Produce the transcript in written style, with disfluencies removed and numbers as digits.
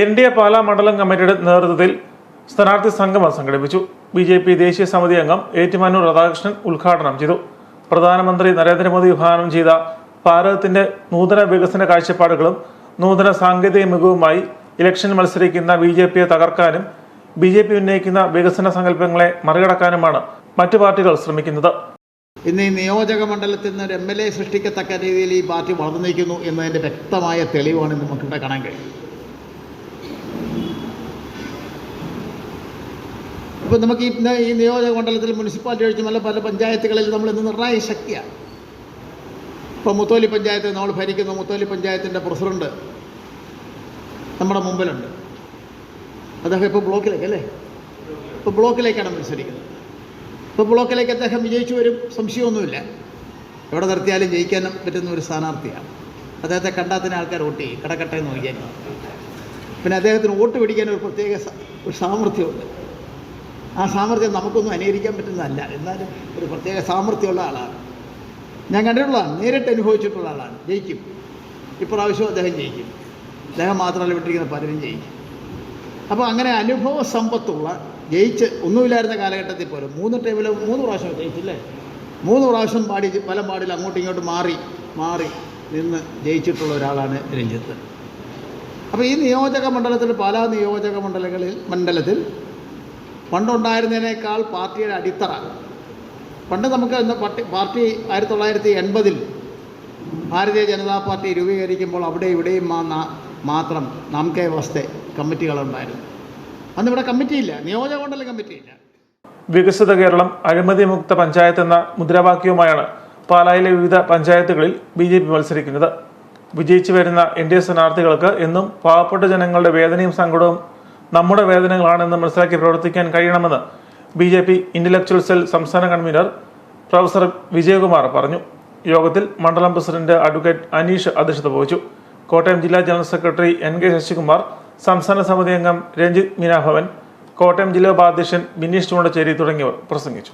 NDA Pala മണ്ഡലം കമ്മിറ്റിയുടെ നേതൃത്വത്തിൽ സ്ഥാനാർത്ഥി സംഗമം സംഘടിപ്പിച്ചു. BJP ദേശീയ സമിതി അംഗം ഏറ്റുമാനൂർ രാധാകൃഷ്ണൻ ഉദ്ഘാടനം ചെയ്തു. പ്രധാനമന്ത്രി നരേന്ദ്രമോദി വിഭാവനം ചെയ്ത ഭാരതത്തിന്റെ നൂതന വികസന കാഴ്ചപ്പാടുകളും നൂതന സാങ്കേതിക മികവുമായി ഇലക്ഷൻ മത്സരിക്കുന്ന BJPയെ തകർക്കാനും BJP ഉന്നയിക്കുന്ന വികസന സങ്കല്പങ്ങളെ മറികടക്കാനുമാണ് മറ്റു പാർട്ടികൾ ശ്രമിക്കുന്നത്. ഇന്ന് ഈ നിയോജക മണ്ഡലത്തിൽ നിന്ന് ഒരു MLA സൃഷ്ടിക്കത്തക്ക രീതിയിൽ ഈ പാർട്ടി വളർന്നു നിൽക്കുന്നു എന്നതിൻ്റെ വ്യക്തമായ തെളിവാണ് നമുക്കിവിടെ കാണാൻ കഴിയും. ഇപ്പോൾ നമുക്ക് ഈ നിയോജക മണ്ഡലത്തിൽ മുനിസിപ്പാലിറ്റി ഒഴിച്ച് പല പഞ്ചായത്തുകളിൽ നമ്മൾ ഇന്ന് നിർണായക ശക്തിയാണ്. ഇപ്പോൾ മുത്തോലി പഞ്ചായത്ത് നമ്മൾ ഭരിക്കുന്ന മുത്തോലി പഞ്ചായത്തിൻ്റെ പ്രസിഡന്റ് നമ്മുടെ മുമ്പിലുണ്ട്. അദ്ദേഹം ഇപ്പോൾ ബ്ലോക്കിലേക്ക് അല്ലേ, ഇപ്പോൾ ബ്ലോക്കിലേക്കാണ് മത്സരിക്കുന്നത്. ഇപ്പോൾ ബ്ലോക്കിലേക്ക് അദ്ദേഹം വിജയിച്ചു വരും, സംശയമൊന്നുമില്ല. എവിടെ നിർത്തിയാലും ജയിക്കാൻ പറ്റുന്ന ഒരു സ്ഥാനാർത്ഥിയാണ്. അദ്ദേഹത്തെ കണ്ടാൽ തന്നെ ആൾക്കാർ വോട്ട് ചെയ്യും, കിടക്കട്ടെ എന്ന് വിചാരിക്കും. പിന്നെ അദ്ദേഹത്തിന് വോട്ട് പിടിക്കാൻ ഒരു പ്രത്യേക ഒരു സാമർഥ്യമുണ്ട്. ആ സാമർഥ്യം നമുക്കൊന്നും അനുകരിക്കാൻ പറ്റുന്നതല്ല, എന്നാലും ഒരു പ്രത്യേക സാമർഥ്യമുള്ള ആളാണ്. ഞാൻ കണ്ടിട്ടുള്ളതാണ്, നേരിട്ട് അനുഭവിച്ചിട്ടുള്ള ആളാണ്. ജയിക്കും, ഇപ്രാവശ്യം അദ്ദേഹം ജയിക്കും. അദ്ദേഹം മാത്രമല്ല, വിട്ടിരിക്കുന്ന പലരും ജയിക്കും. അപ്പോൾ അങ്ങനെ അനുഭവ സമ്പത്തുള്ള, ജയിച്ച് ഒന്നുമില്ലായിരുന്ന കാലഘട്ടത്തിൽ പോലും 3 പ്രാവശ്യം ജയിച്ചില്ലേ, 3 പ്രാവശ്യം പല പാടിൽ അങ്ങോട്ടും ഇങ്ങോട്ടും മാറി നിന്ന് ജയിച്ചിട്ടുള്ള ഒരാളാണ് രഞ്ജിത്ത്. അപ്പോൾ ഈ നിയോജക മണ്ഡലത്തിൽ, പാലാ നിയോജക മണ്ഡലത്തിൽ പണ്ടുണ്ടായിരുന്നതിനേക്കാൾ പാർട്ടിയുടെ അടിത്തറ, പണ്ട് നമുക്ക് പാർട്ടി 1980 ഭാരതീയ ജനതാ പാർട്ടി രൂപീകരിക്കുമ്പോൾ അവിടെ ഇവിടെയും മാത്രം നാംകേ വാസ്തേ കമ്മിറ്റികളുണ്ടായിരുന്നു. അന്നിവിടെ കമ്മിറ്റിയില്ല, നിയോജക മണ്ഡലം കമ്മിറ്റിയില്ല. വികസിത കേരളം, അഴിമതി മുക്ത പഞ്ചായത്ത് എന്ന മുദ്രാവാക്യവുമായാണ് പാലായിലെ വിവിധ പഞ്ചായത്തുകളിൽ BJP മത്സരിക്കുന്നത്. വിജയിച്ചു വരുന്ന NDA സ്ഥാനാർത്ഥികൾക്ക് എന്നും പാവപ്പെട്ട ജനങ്ങളുടെ വേദനയും സങ്കടവും നമ്മുടെ വേദനകളാണെന്ന് മനസ്സിലാക്കി പ്രവർത്തിക്കാൻ കഴിയണമെന്ന് BJP ഇന്റലക്ച്വൽ സെൽ സംസ്ഥാന കൺവീനർ പ്രൊഫസർ വിജയകുമാർ പറഞ്ഞു. യോഗത്തിൽ മണ്ഡലം പ്രസിഡന്റ് അഡ്വക്കേറ്റ് അനീഷ് അധ്യക്ഷത വഹിച്ചു. കോട്ടയം ജില്ലാ ജനറൽ സെക്രട്ടറി NK ശശികുമാർ, സംസ്ഥാന സമിതി അംഗം രഞ്ജിത്ത് മീനാഭവൻ, കോട്ടയം ജില്ലാ ഉപാധ്യക്ഷൻ ബിനീഷ് ചൂണ്ടച്ചേരി തുടങ്ങിയവർ പ്രസംഗിച്ചു.